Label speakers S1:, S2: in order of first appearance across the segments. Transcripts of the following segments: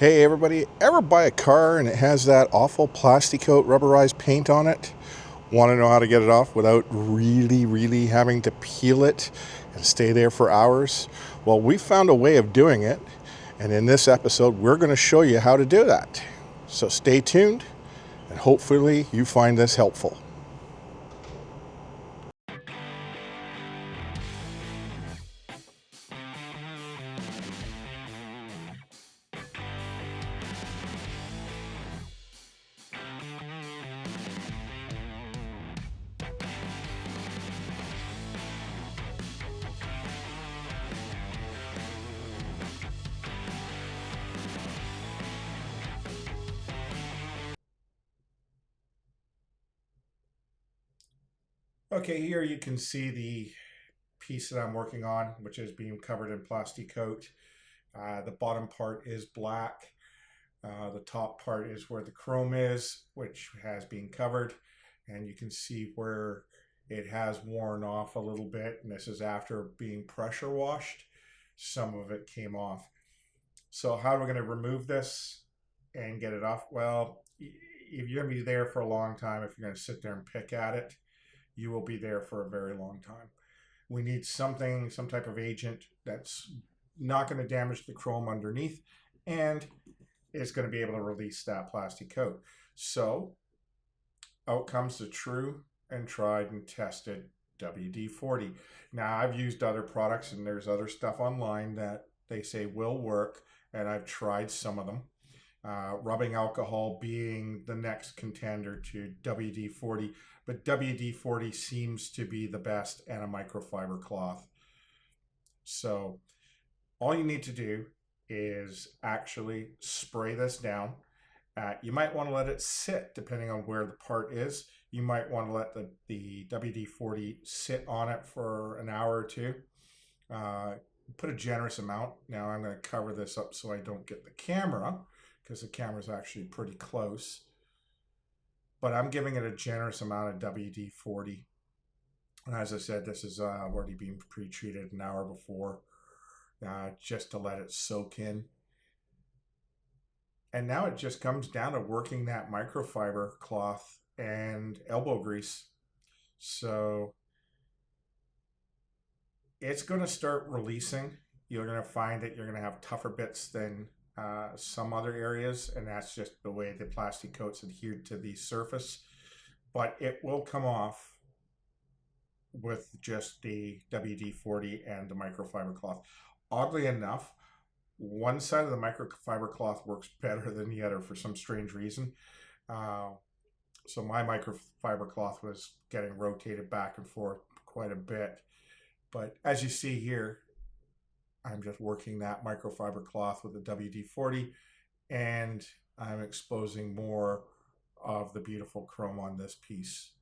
S1: Hey everybody, ever buy a car and it has that awful PlastiKote rubberized paint on it? Want to know how to get it off without really having to peel it and stay there for hours? Well, we found a way of doing it, and in this episode we're going to show you how to do that. So stay tuned and hopefully you find this helpful. Okay, here you can see the piece that I'm working on, which is being covered in PlastiKote. The bottom part is black. The top part is where the chrome is, which has been covered. And you can see where it has worn off a little bit. And this is after being pressure washed. Some of it came off. So how are we going to remove this and get it off? Well, if you're going to be there for a long time, if you're going to sit there and pick at it, you will be there for a very long time. We need some type of agent that's not going to damage the chrome underneath, and it's going to be able to release that PlastiKote. So out comes the true and tried and tested WD-40. Now, I've used other products, and there's other stuff online that they say will work, and I've tried some of them. Rubbing alcohol being the next contender to WD-40, but WD-40 seems to be the best, and a microfiber cloth. So all you need to do is actually spray this down. You might want to let it sit depending on where the part is. You might want to let the WD-40 sit on it for an hour or two. Put a generous amount. Now I'm going to cover this up so I don't get the camera, because the camera is actually pretty close. But I'm giving it a generous amount of WD-40. And as I said, this is already been pre-treated an hour before, just to let it soak in. And now it just comes down to working that microfiber cloth and elbow grease. So it's going to start releasing. You're going to find that you're going to have tougher bits than some other areas, and that's just the way the PlastiKote's adhered to the surface. But it will come off with just the WD-40 and the microfiber cloth. Oddly enough, one side of the microfiber cloth works better than the other for some strange reason. So my microfiber cloth was getting rotated back and forth quite a bit. But as you see here, I'm just working that microfiber cloth with the WD-40, and I'm exposing more of the beautiful chrome on this piece.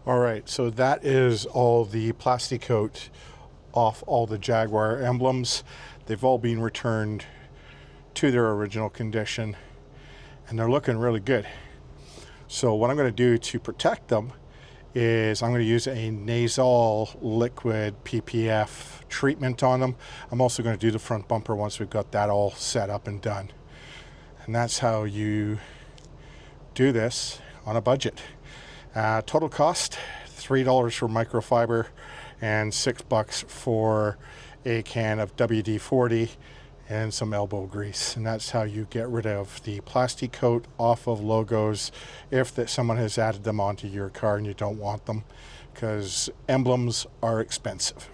S1: All right, so that is all the PlastiKote off all the Jaguar emblems. They've all been returned to their original condition, and they're looking really good. So what I'm going to do to protect them is I'm going to use a nasal liquid PPF treatment on them. I'm also going to do the front bumper once we've got that all set up and done. And that's how you do this on a budget. Total cost, $3 for microfiber and $6 for a can of WD-40 and some elbow grease. And that's how you get rid of the PlastiKote off of logos if someone has added them onto your car and you don't want them, because emblems are expensive.